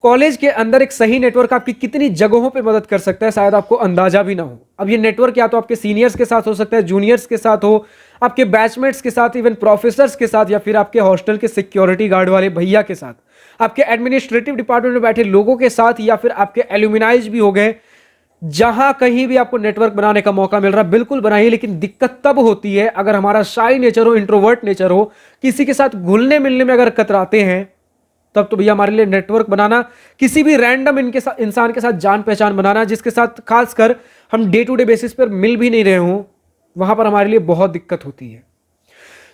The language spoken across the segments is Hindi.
कॉलेज के अंदर एक सही नेटवर्क आपकी कितनी जगहों पे मदद कर सकता है शायद आपको अंदाजा भी ना हो। अब ये नेटवर्क या तो आपके सीनियर्स के साथ हो सकता है, जूनियर्स के साथ हो, आपके बैचमेट्स के साथ, इवन प्रोफेसर्स के साथ, या फिर आपके हॉस्टल के सिक्योरिटी गार्ड वाले भैया के साथ, आपके एडमिनिस्ट्रेटिव डिपार्टमेंट में बैठे लोगों के साथ, या फिर आपके एल्यूमिनाइज भी हो गए। जहां कहीं भी आपको नेटवर्क बनाने का मौका मिल रहा है बिल्कुल बनाइए, लेकिन दिक्कत तब होती है अगर हमारा शाई नेचर हो, इंट्रोवर्ट नेचर हो, किसी के साथ घुलने मिलने में अगर कतराते हैं, तब तो भैया हमारे लिए नेटवर्क बनाना, किसी भी रैंडम इनके साथ इंसान के साथ जान पहचान बनाना, जिसके साथ खासकर हम डे टू डे बेसिस पर मिल भी नहीं रहे हों, वहां पर हमारे लिए बहुत दिक्कत होती है।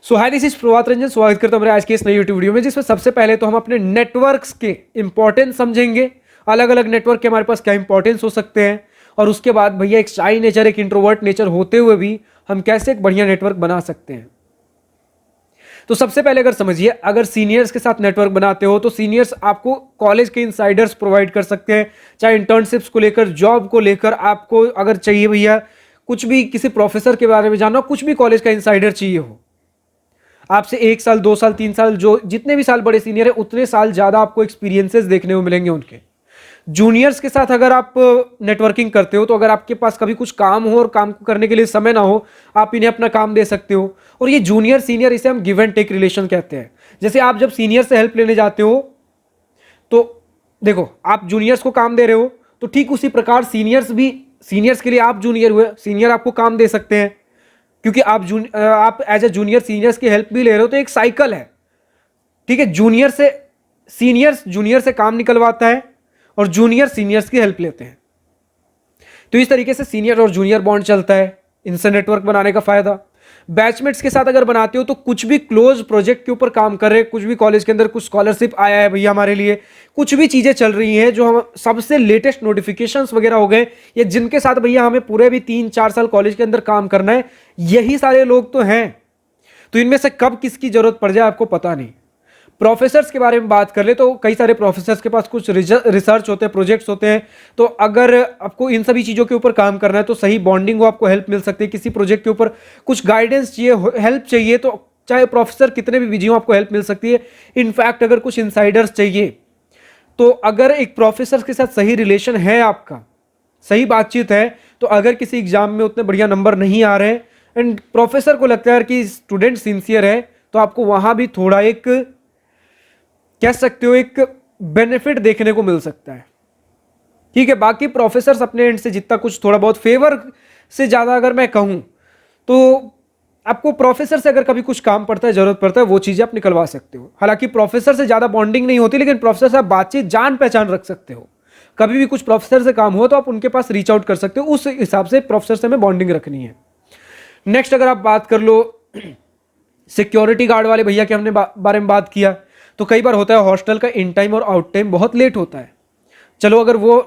सो हाय, दिस इज प्रभात रंजन, स्वागत करता हूं मेरे आज के इस नई यूट्यूब वीडियो में, जिसमें सबसे पहले तो हम अपने नेटवर्क्स के इंपॉर्टेंस समझेंगे, अलग अलग नेटवर्क के हमारे पास क्या इंपॉर्टेंस हो सकते हैं, और उसके बाद भैया एक शाई नेचर, एक इंट्रोवर्ट नेचर होते हुए भी हम कैसे एक बढ़िया नेटवर्क बना सकते हैं। तो सबसे पहले अगर समझिए, अगर सीनियर्स के साथ नेटवर्क बनाते हो तो सीनियर्स आपको कॉलेज के इनसाइडर्स प्रोवाइड कर सकते हैं, चाहे इंटर्नशिप्स को लेकर, जॉब को लेकर, आपको अगर चाहिए भैया कुछ भी किसी प्रोफेसर के बारे में जानना, कुछ भी कॉलेज का इनसाइडर चाहिए हो, आपसे 1 साल 2 साल 3 साल, जो जितने भी साल बड़े सीनियर है उतने साल ज्यादा आपको एक्सपीरियंसेस देखने को मिलेंगे उनके। जूनियर्स के साथ अगर आप नेटवर्किंग करते हो तो अगर आपके पास कभी कुछ काम हो और काम करने के लिए समय ना हो, आप इन्हें अपना काम दे सकते हो। और ये जूनियर सीनियर, इसे हम गिव एंड टेक रिलेशन कहते हैं। जैसे आप जब सीनियर से हेल्प लेने जाते हो तो देखो, आप जूनियर्स को काम दे रहे हो, तो ठीक उसी प्रकार सीनियर्स भी, सीनियर्स के लिए आप जूनियर हुए, सीनियर आपको काम दे सकते हैं, क्योंकि आप एज ए जूनियर सीनियर्स की हेल्प भी ले रहे हो। तो एक साइकिल है, ठीक है। जूनियर से सीनियर्स, जूनियर से काम निकलवाता है और जूनियर सीनियर्स की हेल्प लेते हैं। तो इस तरीके से सीनियर और जूनियर बॉन्ड चलता है। इनसे नेटवर्क बनाने का फायदा। बैचमेट्स के साथ अगर बनाते हो तो कुछ भी क्लोज प्रोजेक्ट के ऊपर काम कर रहे हैं, कुछ भी कॉलेज के अंदर कुछ स्कॉलरशिप आया है भैया हमारे लिए, कुछ भी चीजें चल रही हैं जो हम सबसे लेटेस्ट नोटिफिकेशंस वगैरह हो गए, या जिनके साथ भैया हमें पूरे भी 3-4 साल कॉलेज के अंदर काम करना है, यही सारे लोग तो हैं। तो इनमें से कब किसकी जरूरत पड़ जाए आपको पता नहीं। प्रोफेसर्स के बारे में बात कर ले तो कई सारे प्रोफेसर्स के पास कुछ रिसर्च होते हैं, प्रोजेक्ट्स होते हैं। तो अगर आपको इन सभी चीज़ों के ऊपर काम करना है तो सही बॉन्डिंग हो, आपको हेल्प मिल सकती है। किसी प्रोजेक्ट के ऊपर कुछ गाइडेंस चाहिए, हेल्प चाहिए, तो चाहे प्रोफेसर कितने भी बिजी हो, आपको हेल्प मिल सकती है। इनफैक्ट अगर कुछ इंसाइडर्स चाहिए तो अगर एक प्रोफेसर के साथ सही रिलेशन है, आपका सही बातचीत है, तो अगर किसी एग्जाम में उतने बढ़िया नंबर नहीं आ रहे एंड प्रोफेसर को लगता है कि स्टूडेंट सिंसियर है, तो आपको वहां भी थोड़ा एक, कह सकते हो, एक बेनिफिट देखने को मिल सकता है। ठीक है। बाकी प्रोफेसर्स अपने एंड से जितना कुछ थोड़ा बहुत फेवर से ज्यादा अगर मैं कहूं तो आपको प्रोफेसर से अगर कभी कुछ काम पड़ता है, जरूरत पड़ता है, वो चीजें आप निकलवा सकते हो। हालांकि प्रोफेसर से ज्यादा बॉन्डिंग नहीं होती, लेकिन प्रोफेसर से आप बातचीत, जान पहचान रख सकते हो। कभी भी कुछ प्रोफेसर से काम हो तो आप उनके पास रीच आउट कर सकते हो। उस हिसाब से प्रोफेसर से हमें बॉन्डिंग रखनी है। नेक्स्ट अगर आप बात कर लो, सिक्योरिटी गार्ड वाले भैया के हमने बारे में बात किया, तो कई बार होता है हॉस्टल का इन टाइम और आउट टाइम बहुत लेट होता है। चलो अगर वो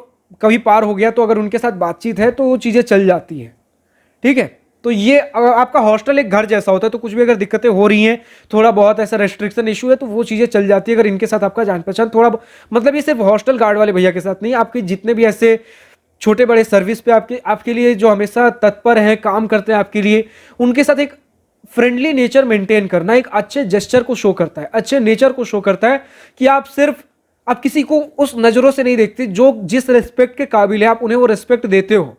कभी पार हो गया तो अगर उनके साथ बातचीत है तो वो चीज़ें चल जाती हैं। ठीक है। तो ये आपका हॉस्टल एक घर जैसा होता है, तो कुछ भी अगर दिक्कतें हो रही हैं, थोड़ा बहुत ऐसा रेस्ट्रिक्शन इशू है, तो वो चीज़ें चल जाती है अगर इनके साथ आपका जान पहचान थोड़ा, मतलब ये सिर्फ हॉस्टल गार्ड वाले भैया के साथ नहीं, आपके जितने भी ऐसे छोटे बड़े सर्विस पे आपके लिए जो हमेशा तत्पर हैं, काम करते हैं आपके लिए, उनके साथ एक फ्रेंडली नेचर मेंटेन करना एक अच्छे जेस्चर को शो करता है, अच्छे नेचर को शो करता है कि आप किसी को उस नजरों से नहीं देखते, जो जिस रिस्पेक्ट के काबिल है आप उन्हें वो रिस्पेक्ट देते हो।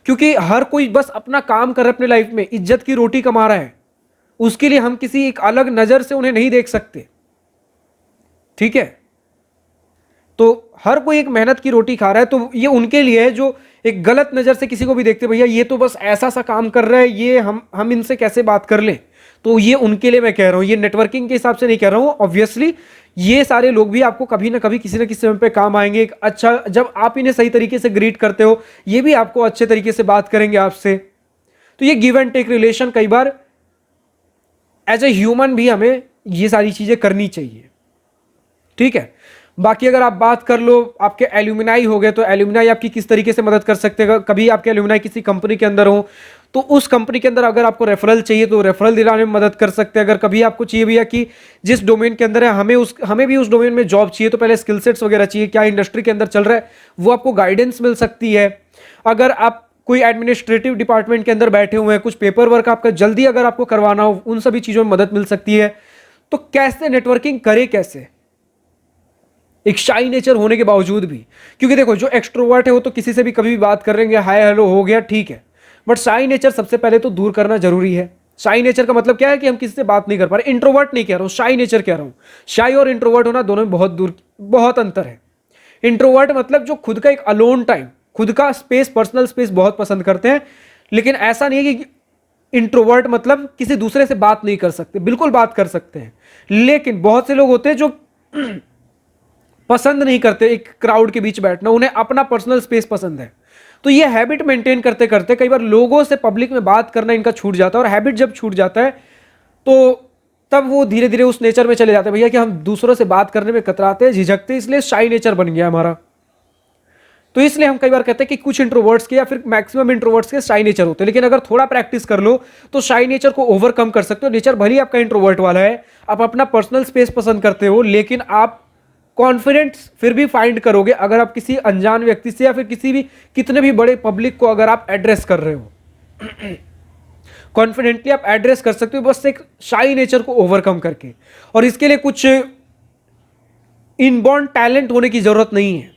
क्योंकि हर कोई बस अपना काम कर रहा है, अपने लाइफ में इज्जत की रोटी कमा रहा है, उसके लिए हम किसी एक अलग नजर से उन्हें नहीं देख सकते। ठीक है। तो हर कोई एक मेहनत की रोटी खा रहा है, तो ये उनके लिए है जो एक गलत नजर से किसी को भी देखते, भैया ये तो बस ऐसा सा काम कर रहा है, ये हम इनसे कैसे बात कर ले, तो ये उनके लिए मैं कह रहा हूं। ये नेटवर्किंग के हिसाब से नहीं कह रहा हूं। ऑब्वियसली ये सारे लोग भी आपको कभी ना कभी किसी ना किसी समय पे काम आएंगे। एक अच्छा, जब आप इन्हें सही तरीके से ग्रीट करते हो, ये भी आपको अच्छे तरीके से बात करेंगे आपसे। तो ये गिव एंड टेक रिलेशन, कई बार एज ए ह्यूमन भी हमें ये सारी चीजें करनी चाहिए। ठीक है। बाकी अगर आप बात कर लो, आपके एल्यूमिनाई हो गए, तो एल्यूमिनाई आपकी किस तरीके से मदद कर सकते हैं। कभी आपके एल्यूमिनाई किसी कंपनी के अंदर हो तो उस कंपनी के अंदर अगर आपको रेफरल चाहिए तो रेफरल दिलाने में मदद कर सकते हैं। अगर कभी आपको चाहिए भैया कि जिस डोमेन के अंदर है हमें भी उस डोमेन में जॉब चाहिए, तो पहले स्किल सेट्स वगैरह चाहिए, क्या इंडस्ट्री के अंदर चल रहा है, वो आपको गाइडेंस मिल सकती है। अगर आप कोई एडमिनिस्ट्रेटिव डिपार्टमेंट के अंदर बैठे हुए हैं, कुछ पेपर वर्क आपका जल्दी अगर आपको करवाना हो, उन सभी चीज़ों में मदद मिल सकती है। तो कैसे नेटवर्किंग करे, कैसे एक शाई नेचर होने के बावजूद भी। क्योंकि देखो जो एक्सट्रोवर्ट है वो तो किसी से भी कभी भी बात कर लेंगे, हाय हेलो हो गया, ठीक है। बट शाई नेचर सबसे पहले तो दूर करना जरूरी है। शाई नेचर का मतलब क्या है कि हम किसी से बात नहीं कर पा रहे। इंट्रोवर्ट नहीं कह रहा हूं, शाई नेचर कह रहा हूं। शाई और इंट्रोवर्ट होना दोनों में बहुत अंतर है। इंट्रोवर्ट मतलब जो खुद का एक अलोन टाइम, खुद का स्पेस, पर्सनल स्पेस बहुत पसंद करते हैं। लेकिन ऐसा नहीं है कि इंट्रोवर्ट मतलब किसी दूसरे से बात नहीं कर सकते, बिल्कुल बात कर सकते हैं। लेकिन बहुत से लोग होते हैं जो पसंद नहीं करते एक क्राउड के बीच बैठना, उन्हें अपना पर्सनल स्पेस पसंद है। तो ये हैबिट मेंटेन करते करते कई बार लोगों से पब्लिक में बात करना इनका छूट जाता है। और हैबिट जब छूट जाता है तो तब वो धीरे धीरे उस नेचर में चले जाते हैं भैया कि हम दूसरों से बात करने में कतराते हैं, झिझकते हैं, इसलिए शाई नेचर बन गया हमारा। तो इसलिए हम कई बार कहते हैं कि कुछ इंट्रोवर्ट्स के या फिर मैक्सिमम इंट्रोवर्ट्स के शाई नेचर होते हैं। लेकिन अगर थोड़ा प्रैक्टिस कर लो तो शाई नेचर को ओवरकम कर सकते हो। नेचर भले ही आपका इंट्रोवर्ट वाला है, आप अपना पर्सनल स्पेस पसंद करते हो, लेकिन आप कॉन्फिडेंस फिर भी फाइंड करोगे अगर आप किसी अनजान व्यक्ति से या फिर किसी भी कितने भी बड़े पब्लिक को अगर आप एड्रेस कर रहे हो, कॉन्फिडेंटली आप एड्रेस कर सकते हो, बस एक शाई नेचर को ओवरकम करके। और इसके लिए कुछ इनबॉर्न टैलेंट होने की जरूरत नहीं है,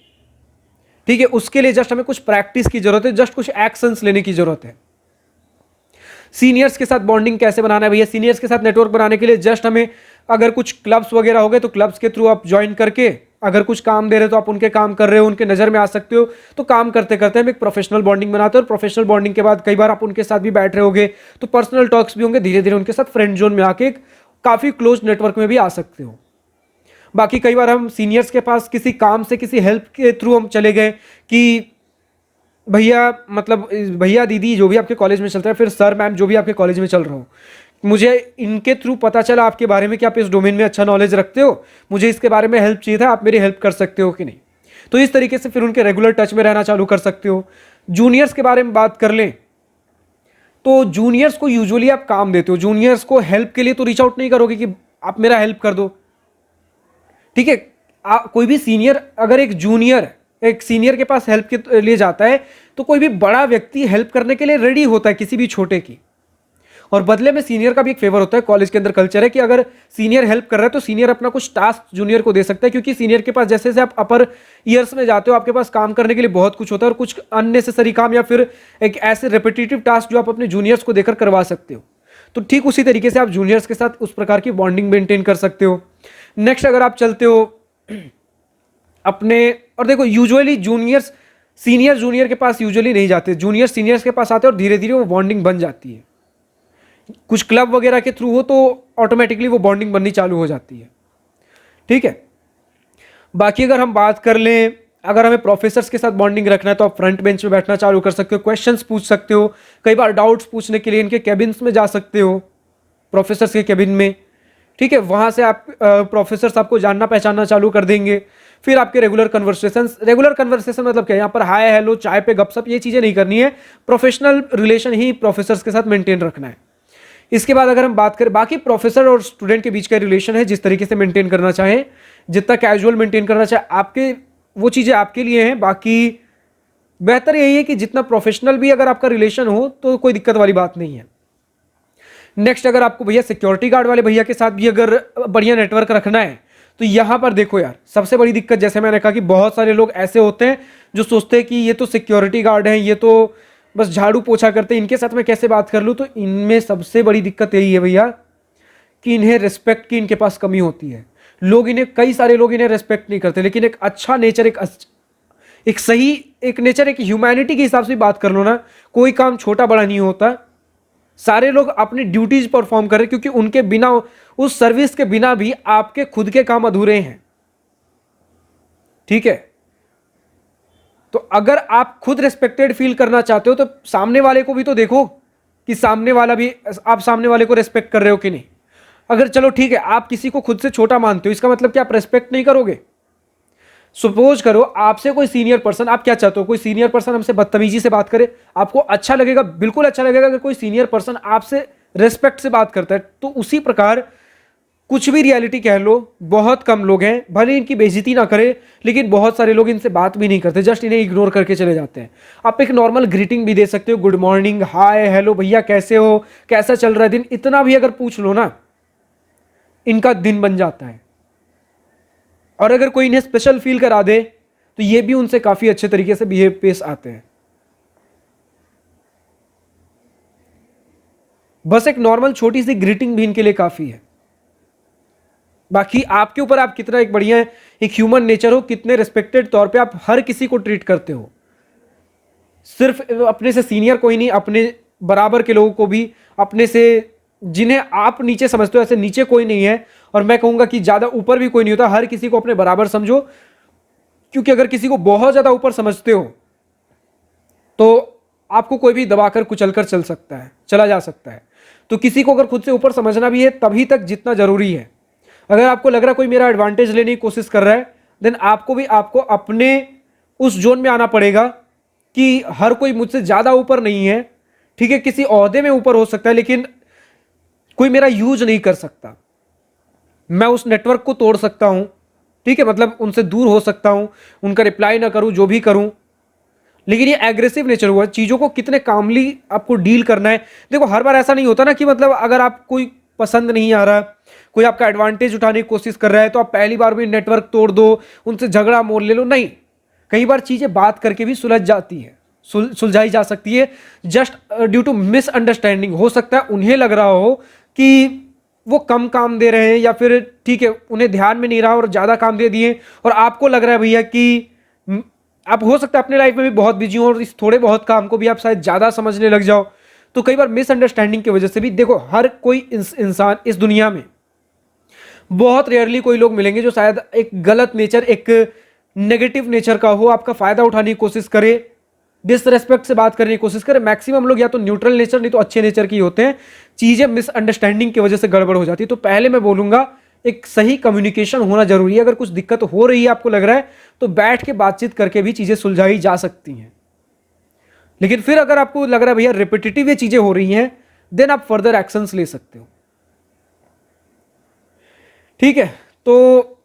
ठीक है। उसके लिए जस्ट हमें कुछ प्रैक्टिस की जरूरत है, जस्ट कुछ एक्शंस लेने की जरूरत है। सीनियर्स के साथ बॉन्डिंग कैसे बनाना है भैया? सीनियर्स के साथ नेटवर्क बनाने के लिए जस्ट हमें अगर कुछ क्लब्स वगैरह हो गए तो क्लब्स के थ्रू आप ज्वाइन करके, अगर कुछ काम दे रहे हो तो आप उनके काम कर रहे हो, उनके नजर में आ सकते हो। तो काम करते करते हम एक प्रोफेशनल बॉन्डिंग बनाते हैं। और प्रोफेशनल बॉन्डिंग के बाद कई बार आप उनके साथ भी बैठ रहे होगे तो पर्सनल टॉक्स भी होंगे, धीरे धीरे उनके साथ फ्रेंड जोन में आके एक काफी क्लोज नेटवर्क में भी आ सकते हो। बाकी कई बार हम सीनियर्स के पास किसी काम से, किसी हेल्प के थ्रू हम चले गए कि भैया, मतलब भैया दीदी जो भी आपके कॉलेज में चलता है, फिर सर मैम जो भी आपके कॉलेज में चल रहा हो, मुझे इनके थ्रू पता चला आपके बारे में कि आप इस डोमेन में अच्छा नॉलेज रखते हो, मुझे इसके बारे में हेल्प चाहिए था, आप मेरी हेल्प कर सकते हो कि नहीं। तो इस तरीके से फिर उनके रेगुलर टच में रहना चालू कर सकते हो। जूनियर्स के बारे में बात कर लें तो जूनियर्स को यूजुअली आप काम देते हो, जूनियर्स को हेल्प के लिए तो रीच आउट नहीं करोगे कि आप मेरा हेल्प कर दो, ठीक है। कोई भी सीनियर, अगर एक जूनियर एक सीनियर के पास हेल्प के लिए जाता है तो कोई भी बड़ा व्यक्ति हेल्प करने के लिए रेडी होता है किसी भी छोटे की। और बदले में सीनियर का भी एक फेवर होता है। कॉलेज के अंदर कल्चर है कि अगर सीनियर हेल्प कर रहा है तो सीनियर अपना कुछ टास्क जूनियर को दे सकता है, क्योंकि सीनियर के पास जैसे जैसे आप अपर ईयर्स में जाते हो आपके पास काम करने के लिए बहुत कुछ होता है, और कुछ अननेसेसरी काम या फिर एक ऐसे रिपीटेटिव टास्क जो आप अपने जूनियर्स को देकर करवा सकते हो। तो ठीक उसी तरीके से आप जूनियर्स के साथ उस प्रकार की बॉन्डिंग मेंटेन कर सकते हो। नेक्स्ट, अगर आप चलते हो अपने, और देखो यूजुअली जूनियर्स सीनियर जूनियर के पास यूजुअली नहीं जाते, जूनियर सीनियर्स के पास आते हैं और धीरे धीरे वो बॉन्डिंग बन जाती है। कुछ क्लब वगैरह के थ्रू हो तो ऑटोमेटिकली वो बॉन्डिंग बननी चालू हो जाती है, ठीक है। बाकी अगर हम बात कर लें, अगर हमें प्रोफेसर्स के साथ बॉन्डिंग रखना है तो आप फ्रंट बेंच में बैठना चालू कर सकते हो, क्वेश्चंस पूछ सकते हो, कई बार डाउट्स पूछने के लिए इनके कैबिन्स में जा सकते हो, प्रोफेसर्स के कैबिन में, ठीक है। वहां से आप प्रोफेसर्स आपको जानना पहचानना चालू कर देंगे। फिर आपके रेगुलर कन्वर्सेशन मतलब क्या है, यहाँ पर हाय हेलो चाय पे गपशप ये चीजें नहीं करनी है, प्रोफेशनल रिलेशन ही प्रोफेसर्स के साथ मेंटेन रखना है। इसके बाद अगर हम बात करें बाकी प्रोफेसर और स्टूडेंट के बीच का रिलेशन है, जिस तरीके से मेंटेन करना चाहें, जितना कैजुअल मेंटेन करना चाहे आपके, वो चीजें आपके लिए हैं। बाकी बेहतर यही है कि जितना प्रोफेशनल भी अगर आपका रिलेशन हो तो कोई दिक्कत वाली बात नहीं है। नेक्स्ट, अगर आपको भैया सिक्योरिटी गार्ड वाले भैया के साथ भी अगर बढ़िया नेटवर्क रखना है तो यहां पर देखो यार, सबसे बड़ी दिक्कत जैसे मैंने कहा कि बहुत सारे लोग ऐसे होते हैं जो सोचते हैं कि ये तो सिक्योरिटी गार्ड हैं, ये तो बस झाड़ू पोछा करते हैं, इनके साथ मैं कैसे बात कर लूं। तो इनमें सबसे बड़ी दिक्कत यही है भैया कि इन्हें रिस्पेक्ट की इनके पास कमी होती है। कई सारे लोग इन्हें रिस्पेक्ट नहीं करते, लेकिन एक अच्छा नेचर, एक सही एक नेचर, एक ह्यूमैनिटी के हिसाब से बात कर लो ना, कोई काम छोटा बड़ा नहीं होता। सारे लोग अपनी ड्यूटीज परफॉर्म कर रहे हैं, क्योंकि उनके बिना, उस सर्विस के बिना भी आपके खुद के काम अधूरे हैं, ठीक है। तो अगर आप खुद रिस्पेक्टेड फील करना चाहते हो तो सामने वाले को भी तो देखो कि सामने वाला भी, आप सामने वाले को रिस्पेक्ट कर रहे हो कि नहीं। अगर चलो ठीक है, आप किसी को खुद से छोटा मानते हो, इसका मतलब कि आप रिस्पेक्ट नहीं करोगे। सपोज करो आपसे कोई सीनियर पर्सन, आप क्या चाहते हो, कोई सीनियर पर्सन हमसे बदतमीजी से बात करे, आपको अच्छा लगेगा, बिल्कुल अच्छा लगेगा अगर कोई सीनियर पर्सन आपसे रिस्पेक्ट से बात करता है। तो उसी प्रकार कुछ भी रियलिटी कह लो, बहुत कम लोग हैं, भले इनकी बेइज्जती ना करे, लेकिन बहुत सारे लोग इनसे बात भी नहीं करते, जस्ट इन्हें इग्नोर करके चले जाते हैं। आप एक नॉर्मल ग्रीटिंग भी दे सकते हो, गुड मॉर्निंग, हाय हेलो भैया कैसे हो, कैसा चल रहा है दिन, इतना भी अगर पूछ लो ना, इनका दिन बन जाता है। और अगर कोई इन्हें स्पेशल फील करा दे तो ये भी उनसे काफी अच्छे तरीके से बिहेव पेश आते हैं। बस एक नॉर्मल छोटी सी ग्रीटिंग भी इनके लिए काफी है। बाकी आपके ऊपर, आप कितना एक बढ़िया एक ह्यूमन नेचर हो, कितने रिस्पेक्टेड तौर पे आप हर किसी को ट्रीट करते हो, सिर्फ अपने से सीनियर कोई नहीं, अपने बराबर के लोगों को भी, अपने से जिन्हें आप नीचे समझते हो ऐसे नीचे कोई नहीं है, और मैं कहूंगा कि ज्यादा ऊपर भी कोई नहीं होता, हर किसी को अपने बराबर समझो। क्योंकि अगर किसी को बहुत ज्यादा ऊपर समझते हो तो आपको कोई भी दबाकर कुचलकर चला जा सकता है। तो किसी को अगर खुद से ऊपर समझना भी है तभी तक जितना जरूरी है। अगर आपको लग रहा है कोई मेरा एडवांटेज लेने की कोशिश कर रहा है, देन आपको अपने उस जोन में आना पड़ेगा कि हर कोई मुझसे ज्यादा ऊपर नहीं है, ठीक है, किसी ओहदे में ऊपर हो सकता है लेकिन कोई मेरा यूज नहीं कर सकता। मैं उस नेटवर्क को तोड़ सकता हूं, ठीक है, मतलब उनसे दूर हो सकता हूं, उनका रिप्लाई ना करूं, जो भी करूं, लेकिन ये एग्रेसिव नेचर हुआ। चीजों को कितने कामली आपको डील करना है। देखो हर बार ऐसा नहीं होता ना कि मतलब अगर आप कोई पसंद नहीं आ रहा, कोई आपका एडवांटेज उठाने की कोशिश कर रहा है तो आप पहली बार में नेटवर्क तोड़ दो, उनसे झगड़ा मोल ले लो, नहीं। कई बार चीजें बात करके भी सुलझ जाती है, सुलझाई जा सकती है, जस्ट ड्यू टू मिसअंडरस्टैंडिंग। हो सकता है उन्हें लग रहा हो कि वो कम काम दे रहे हैं या फिर ठीक है उन्हें ध्यान में नहीं रहा और ज्यादा काम दे दिए, और आपको लग रहा है भैया कि आप हो सकता है अपने लाइफ में भी बहुत बिजी हो और इस थोड़े बहुत काम को भी आप शायद ज्यादा समझने लग जाओ। तो कई बार मिसअंडरस्टैंडिंग की वजह से भी, देखो हर कोई इंसान इस दुनिया में बहुत रेयरली कोई लोग मिलेंगे जो शायद एक गलत नेचर, एक नेगेटिव नेचर का हो, आपका फायदा उठाने की कोशिश करे, डिसरेस्पेक्ट से बात करने की कोशिश करे। मैक्सिमम लोग या तो न्यूट्रल नेचर नहीं तो अच्छे नेचर की होते हैं। चीजें मिसअंडरस्टैंडिंग की वजह से गड़बड़ हो जाती है। तो पहले मैं बोलूंगा एक सही कम्युनिकेशन होना जरूरी है। अगर कुछ दिक्कत हो रही है, आपको लग रहा है, तो बैठ के बातचीत करके भी चीजें सुलझाई जा सकती हैं। लेकिन फिर अगर आपको लग रहा है भैया रिपीटेटिव ये चीजें हो रही हैं, देन आप फर्दर एक्शंस ले सकते हो, ठीक है। तो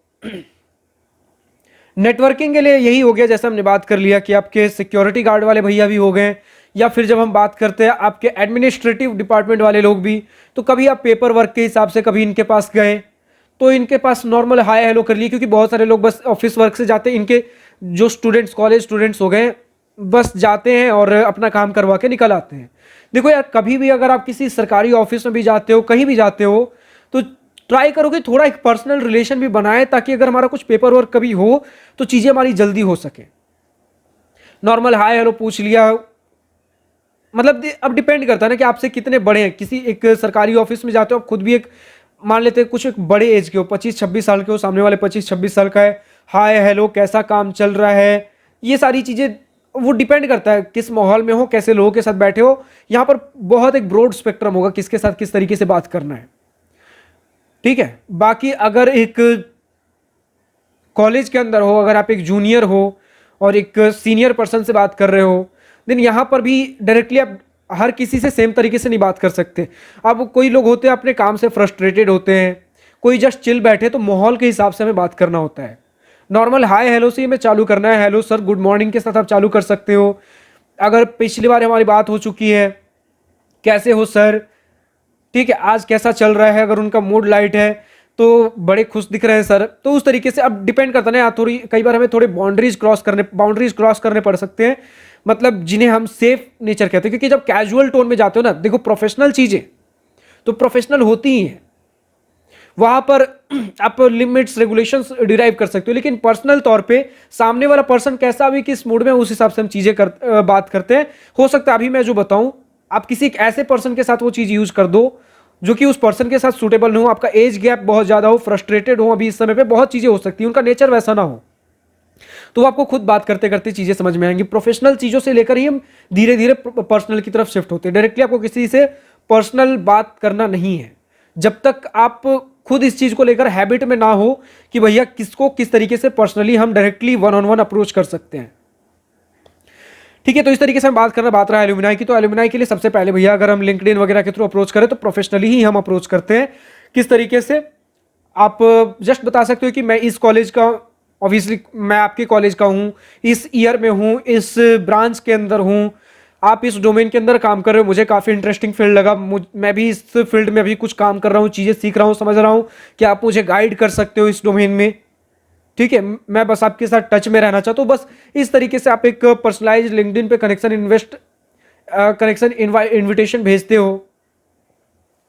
नेटवर्किंग के लिए यही हो गया, जैसे हमने बात कर लिया कि आपके सिक्योरिटी गार्ड वाले भैया भी हो गए, या फिर जब हम बात करते हैं आपके एडमिनिस्ट्रेटिव डिपार्टमेंट वाले लोग भी, तो कभी आप पेपर वर्क के हिसाब से कभी इनके पास गए तो इनके पास नॉर्मल हाय हेलो कर लिए, क्योंकि बहुत सारे लोग बस ऑफिस वर्क से जाते हैं। इनके जो स्टूडेंट्स, कॉलेज स्टूडेंट्स हो गए, बस जाते हैं और अपना काम करवा के निकल आते हैं। देखो यार, कभी भी अगर आप किसी सरकारी ऑफिस में भी जाते हो, कहीं भी जाते हो, तो ट्राई करो कि थोड़ा एक पर्सनल रिलेशन भी बनाए, ताकि अगर हमारा कुछ पेपर वर्क कभी हो तो चीजें हमारी जल्दी हो सके। नॉर्मल हाय हेलो पूछ लिया, मतलब अब डिपेंड करता है ना कि आपसे कितने बड़े हैं। किसी एक सरकारी ऑफिस में जाते हो, आप खुद भी एक मान लेते हैं कुछ एक बड़े एज के हो, 25-26 साल के हो, सामने वाले 25-26 साल का है, हाय हेलो कैसा काम चल रहा है, ये सारी चीजें वो डिपेंड करता है किस माहौल में हो, कैसे लोगों के साथ बैठे हो। यहां पर बहुत एक ब्रॉड स्पेक्ट्रम होगा किसके साथ किस तरीके से बात करना है, ठीक है। बाकी अगर एक कॉलेज के अंदर हो, अगर आप एक जूनियर हो और एक सीनियर पर्सन से बात कर रहे हो, देन यहां पर भी डायरेक्टली आप हर किसी से सेम तरीके से नहीं बात कर सकते। अब कोई लोग होते हैं अपने काम से फ्रस्ट्रेटेड होते हैं, कोई जस्ट चिल बैठे, तो माहौल के हिसाब से हमें बात करना होता है। नॉर्मल हाय हेलो से हमें चालू करना है, हेलो सर, गुड मॉर्निंग के साथ आप चालू कर सकते हो। अगर पिछली बार हमारी बात हो चुकी है, कैसे हो सर, ठीक है, आज कैसा चल रहा है, अगर उनका मूड लाइट है तो बड़े खुश दिख रहे हैं सर, तो उस तरीके से अब डिपेंड करता है ना। थोड़ी कई बार हमें थोड़े बाउंड्रीज क्रॉस करने पड़ सकते हैं, मतलब जिन्हें हम सेफ नेचर कहते हैं। क्योंकि जब कैजुअल टोन में जाते हो ना, देखो प्रोफेशनल चीजें तो प्रोफेशनल होती ही हैं, वहां पर आप लिमिट्स रेगुलेशंस डिराइव कर सकते हो, लेकिन पर्सनल तौर पे सामने वाला पर्सन कैसा भी किस मूड में, उस हिसाब से हम चीजें बात करते हैं। हो सकता है अभी मैं जो बताऊं, आप किसी एक ऐसे पर्सन के साथ वो चीज यूज कर दो जो कि उस पर्सन के साथ सूटेबल नहीं हो, आपका एज गैप बहुत ज्यादा हो, फ्रस्ट्रेटेड हो अभी इस समय पे, बहुत चीजें हो सकती है, उनका नेचर वैसा ना हो, तो आपको खुद बात करते करते चीजें समझ में आएंगी। प्रोफेशनल चीजों से लेकर ही हम धीरे धीरे पर्सनल की तरफ शिफ्ट होते हैं। डायरेक्टली आपको किसी से पर्सनल बात करना नहीं है, जब तक आप खुद इस चीज को लेकर हैबिट में ना हो कि भैया किसको किस तरीके से पर्सनली हम directly one on one approach कर सकते हैं, ठीक है। तो इस तरीके से हम बात रहा है एलुमनाई की। तो एलुमनाई के लिए सबसे पहले भैया अगर हम लिंक्डइन वगैरह के थ्रू अप्रोच करें तो प्रोफेशनली ही हम अप्रोच करते हैं। किस तरीके से, आप जस्ट बता सकते हो कि मैं इस कॉलेज का, ऑब्वियसली मैं आपके कॉलेज का हूं, इस ईयर में हूं, इस ब्रांच के अंदर हूं, आप इस डोमेन के अंदर काम कर रहे हो, मुझे काफी इंटरेस्टिंग फील्ड लगा, मैं भी इस फील्ड में अभी कुछ काम कर रहा हूं, चीजें सीख रहा हूं, समझ रहा हूं कि आप मुझे गाइड कर सकते हो इस डोमेन में, ठीक है, मैं बस आपके साथ टच में रहना चाहता हूँ। बस इस तरीके से आप एक पर्सनलाइज लिंक्डइन पे कनेक्शन इनविटेशन भेजते हो।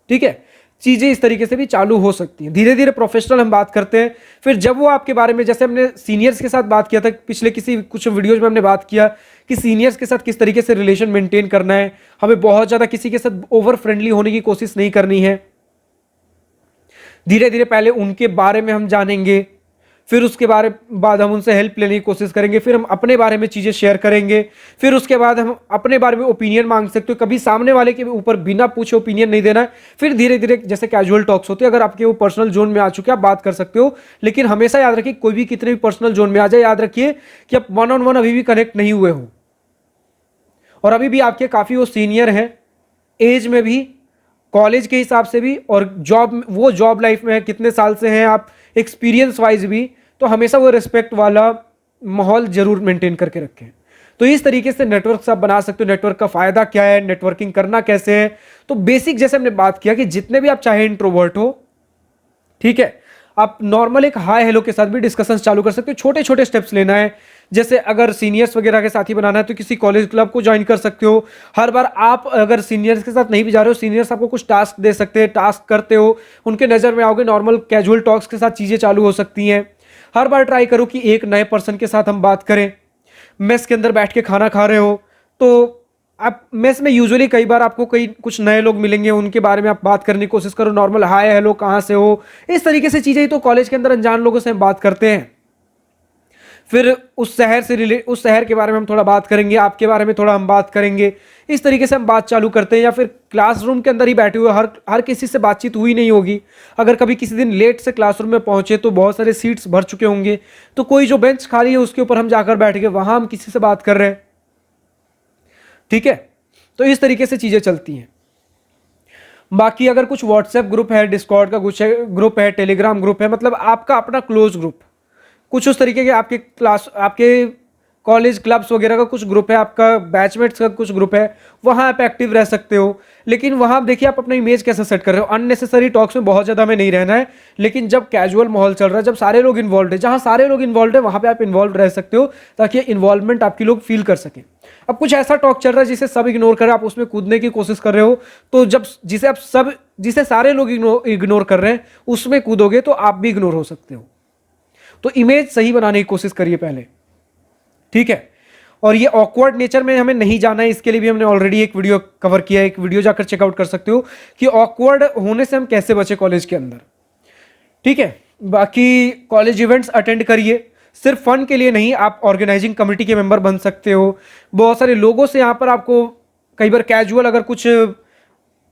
ठीक है, चीजें इस तरीके से भी चालू हो सकती हैं। धीरे धीरे प्रोफेशनल हम बात करते हैं। फिर जब वो आपके बारे में, जैसे हमने सीनियर्स के साथ बात किया था पिछले कुछ वीडियोज में हमने बात किया कि सीनियर्स के साथ किस तरीके से रिलेशन मेंटेन करना है, हमें बहुत ज्यादा किसी के साथ ओवर फ्रेंडली होने की कोशिश नहीं करनी है। धीरे धीरे पहले उनके बारे में हम जानेंगे, फिर उसके बाद हम उनसे हेल्प लेने की कोशिश करेंगे, फिर हम अपने बारे में चीज़ें शेयर करेंगे, फिर उसके बाद हम अपने बारे में ओपिनियन मांग सकते हो। कभी सामने वाले के ऊपर बिना पूछे ओपिनियन नहीं देना है। फिर धीरे धीरे जैसे कैजुअल टॉक्स होते हैं, अगर आपके वो पर्सनल जोन में आ चुके हैं आप बात कर सकते हो, लेकिन हमेशा याद रखिए कोई भी कितने भी पर्सनल जोन में आ जाए, याद रखिए कि आप 1-on-1 अभी भी कनेक्ट नहीं हुए हो और अभी भी आपके काफ़ी वो सीनियर हैं एज में भी, कॉलेज के हिसाब से भी, और जॉब लाइफ में कितने साल से हैं आप एक्सपीरियंस वाइज भी, तो हमेशा वो रिस्पेक्ट वाला माहौल जरूर मेंटेन करके रखें। तो इस तरीके से नेटवर्क आप बना सकते हो। नेटवर्क का फायदा क्या है, नेटवर्किंग करना कैसे है, तो बेसिक जैसे हमने बात किया कि जितने भी आप चाहे इंट्रोवर्ट हो, ठीक है, आप नॉर्मल एक हाय हेलो के साथ भी डिस्कशन चालू कर सकते हो। छोटे छोटे स्टेप्स लेना है, जैसे अगर सीनियर्स वगैरह के साथ ही बनाना है तो किसी कॉलेज क्लब को ज्वाइन कर सकते हो। हर बार आप अगर सीनियर्स के साथ नहीं भी जा रहे हो, सीनियर्स आपको कुछ टास्क दे सकते हैं, टास्क करते हो, उनके नज़र में आओगे, नॉर्मल कैजुअल टॉक्स के साथ चीज़ें चालू हो सकती हैं। हर बार ट्राई करो कि एक नए पर्सन के साथ हम बात करें। मेस के अंदर बैठ के खाना खा रहे हो तो आप मेस में यूजुअली कई बार आपको कुछ नए लोग मिलेंगे, उनके बारे में आप बात करने की कोशिश करो। नॉर्मल हाय हेलो, कहाँ से हो, इस तरीके से चीज़ें। तो कॉलेज के अंदर अनजान लोगों से हम बात करते हैं। फिर उस शहर के बारे में हम थोड़ा बात करेंगे, आपके बारे में थोड़ा हम बात करेंगे। इस तरीके से हम बात चालू करते हैं। या फिर क्लासरूम के अंदर ही बैठे हुए हर किसी से बातचीत हुई नहीं होगी। अगर कभी किसी दिन लेट से क्लासरूम में पहुंचे तो बहुत सारे सीट्स भर चुके होंगे, तो कोई जो बेंच खाली है उसके ऊपर हम जाकर बैठ गए, वहां हम किसी से बात कर रहे हैं। ठीक है, तो इस तरीके से चीजें चलती हैं। बाकी अगर कुछ व्हाट्सएप ग्रुप है, डिस्कॉर्ड का कुछ ग्रुप है, टेलीग्राम ग्रुप है, मतलब आपका अपना क्लोज ग्रुप, कुछ उस तरीके के आपके कॉलेज क्लब्स वगैरह का कुछ ग्रुप है, आपका बैचमेट्स का कुछ ग्रुप है, वहां आप एक्टिव रह सकते हो। लेकिन वहां देखिए आप अपना इमेज कैसे सेट कर रहे हो। अननेसेसरी टॉक्स में बहुत ज्यादा हमें नहीं रहना है, लेकिन जब कैजुअल माहौल चल रहा है, जब सारे लोग इन्वॉल्व है, जहां सारे लोग इन्वॉल्व है वहां पे आप इन्वॉल्व रह सकते हो, ताकि इन्वॉल्वमेंट आपकी लोग फील कर सके। अब कुछ ऐसा टॉक चल रहा है जिसे सब इग्नोर कर रहे हैं, आप उसमें कूदने की कोशिश कर रहे हो, तो जब जिसे सारे लोग इग्नोर कर रहे हैं उसमें कूदोगे तो आप भी इग्नोर हो सकते हो। तो इमेज सही बनाने की कोशिश करिए पहले, ठीक है। और ये ऑकवर्ड नेचर में हमें नहीं जाना है, इसके लिए भी हमने ऑलरेडी एक वीडियो कवर किया है, एक वीडियो जाकर चेकआउट कर सकते हो कि ऑकवर्ड होने से हम कैसे बचे कॉलेज के अंदर, ठीक है। बाकी कॉलेज इवेंट्स अटेंड करिए, सिर्फ फन के लिए नहीं, आप ऑर्गेनाइजिंग कमेटी के मेंबर बन सकते हो। बहुत सारे लोगों से यहाँ पर आपको कई बार कैजुअल, अगर कुछ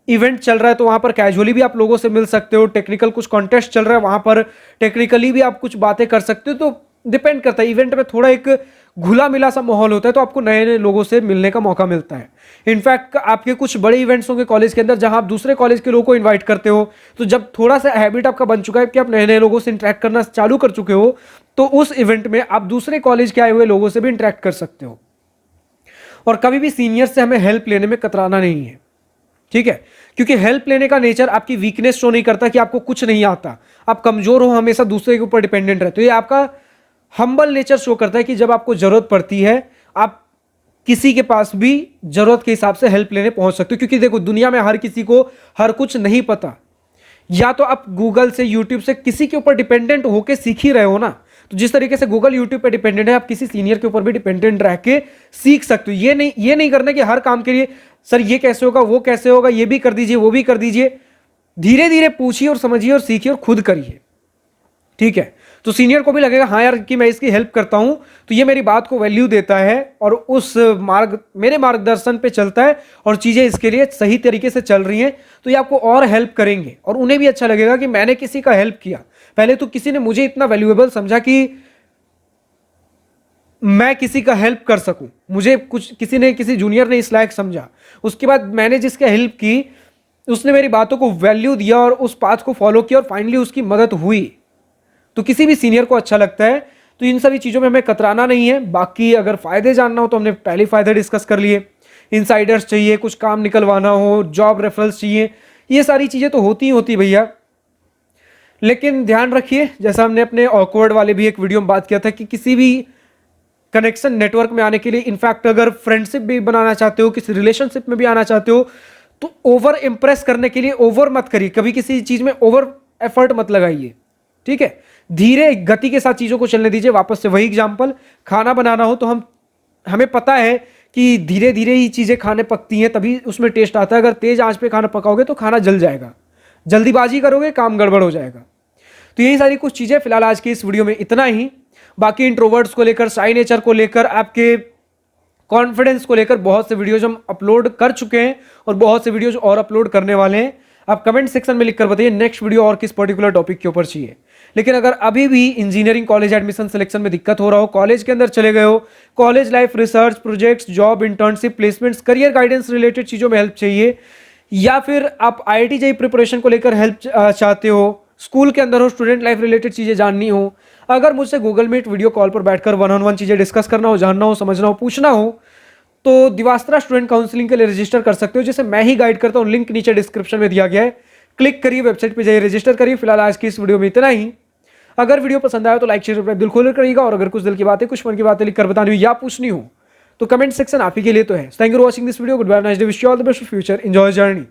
इवेंट चल रहा है तो वहां पर कैजुअली भी आप लोगों से मिल सकते हो। टेक्निकल कुछ कॉन्टेस्ट चल रहा है, वहां पर टेक्निकली भी आप कुछ बातें कर सकते हो। तो डिपेंड करता है, इवेंट में थोड़ा एक घुला मिला सा माहौल होता है, तो आपको नए नए लोगों से मिलने का मौका मिलता है। इनफैक्ट आपके कुछ बड़े इवेंट्स होंगे कॉलेज के अंदर, जहां आप दूसरे कॉलेज के लोगों को इन्वाइट करते हो, तो जब थोड़ा सा हैबिट आपका बन चुका है कि आप नए नए लोगों से इंटरेक्ट करना चालू कर चुके हो, तो उस इवेंट में आप दूसरे कॉलेज के आए हुए लोगों से भी इंटरेक्ट कर सकते हो। और कभी भी सीनियर से हमें हेल्प लेने में कतराना नहीं है, ठीक है, क्योंकि हेल्प लेने का नेचर आपकी वीकनेस शो नहीं करता कि आपको कुछ नहीं आता, आप कमजोर हो, हमेशा दूसरे के ऊपर डिपेंडेंट रहते हो। ये आपका हम्बल नेचर शो करता है कि जब आपको जरूरत पड़ती है आप किसी के पास भी जरूरत के हिसाब से हेल्प लेने पहुंच सकते हो। क्योंकि देखो दुनिया में हर किसी को हर कुछ नहीं पता, या तो आप गूगल से, यूट्यूब से किसी के ऊपर डिपेंडेंट होकर सीख ही रहे हो ना। तो जिस तरीके से गूगल यूट्यूब पे डिपेंडेंट है, आप किसी सीनियर के ऊपर भी डिपेंडेंट रह के सीख सकते हो। ये नहीं करना कि हर काम के लिए सर ये कैसे होगा, वो कैसे होगा, ये भी कर दीजिए, वो भी कर दीजिए। धीरे धीरे पूछिए और समझिए और सीखिए और खुद करिए, ठीक है। तो सीनियर को भी लगेगा हाँ यार कि मैं इसकी हेल्प करता हूं, तो ये मेरी बात को वैल्यू देता है और मेरे मार्गदर्शन पे चलता है और चीजें इसके लिए सही तरीके से चल रही हैं, तो ये आपको और हेल्प करेंगे और उन्हें भी अच्छा लगेगा कि मैंने किसी का हेल्प किया। पहले तो किसी ने मुझे इतना वैल्यूएबल समझा कि मैं किसी का हेल्प कर सकूं, मुझे किसी जूनियर ने इस लायक समझा, उसके बाद मैंने जिसका हेल्प की उसने मेरी बातों को वैल्यू दिया और उस पाथ को फॉलो किया और फाइनली उसकी मदद हुई। तो किसी भी सीनियर को अच्छा लगता है। तो इन सभी चीज़ों में हमें कतराना नहीं है। बाकी अगर फ़ायदे जानना हो तो हमने पहले फ़ायदे डिस्कस कर लिए, इनसाइडर्स चाहिए, कुछ काम निकलवाना हो, जॉब रेफरल्स चाहिए, ये सारी चीज़ें तो होती ही होती भैया। लेकिन ध्यान रखिए, जैसा हमने अपने ऑकवर्ड वाले भी एक वीडियो में बात किया था कि किसी भी कनेक्शन नेटवर्क में आने के लिए, इनफैक्ट अगर फ्रेंडशिप भी बनाना चाहते हो, किसी रिलेशनशिप में भी आना चाहते हो, तो ओवर इंप्रेस करने के लिए ओवर मत करिए, कभी किसी चीज में ओवर एफर्ट मत लगाइए, ठीक है। धीरे गति के साथ चीजों को चलने दीजिए। वापस से वही एग्जांपल, खाना बनाना हो तो हमें पता है कि धीरे धीरे ही चीजें खाने पकती हैं, तभी उसमें टेस्ट आता है। अगर तेज आंच पे खाना पकाओगे तो खाना जल जाएगा, जल्दीबाजी करोगे काम गड़बड़ हो जाएगा। तो यही सारी कुछ चीजें फिलहाल आज की इस वीडियो में इतना ही। बाकी इंट्रोवर्ट्स को लेकर, शाई नेचर को लेकर, आपके कॉन्फिडेंस को लेकर बहुत से वीडियोज हम अपलोड कर चुके हैं और बहुत से वीडियोज और अपलोड करने वाले हैं। आप कमेंट सेक्शन में लिखकर बताइए नेक्स्ट वीडियो और किस पर्टिकुलर टॉपिक के ऊपर चाहिए। लेकिन अगर अभी भी इंजीनियरिंग कॉलेज एडमिशन सिलेक्शन में दिक्कत हो रहा हो, कॉलेज के अंदर चले गए हो, college life, research projects, job, internship, placements, career guidance related चीजों में हेल्प चाहिए, या फिर आप IIT JEE प्रिपरेशन को लेकर हेल्प चाहते हो, स्कूल के अंदर हो, स्टूडेंट लाइफ रिलेटेड चीजें जाननी हो, अगर मुझसे गूगल मीट वीडियो कॉल पर बैठकर 1-on-1 चीजें डिस्कस करना हो, जानना हो, समझना हो, पूछना हो, तो दिवास्त्रा स्टूडेंट काउंसलिंग के लिए रजिस्टर कर सकते हो, जिसे मैं ही गाइड करता हूं। लिंक नीचे डिस्क्रिप्शन में दिया गया है, क्लिक करिए, वेबसाइट पे जाइए, रजिस्टर करिए। फिलहाल आज की इस वीडियो में इतना ही। अगर वीडियो पसंद आया तो लाइक, शेयर, दिल खोल करिएगा, और अगर कुछ दिल की बातें, कुछ मन की बातें लिखकर बतानी हो या पूछनी हो तो कमेंट सेक्शन आप ही के लिए तो है। Thank you for watching this video. Good bye, nice day, wish you all the best for future, enjoy journey.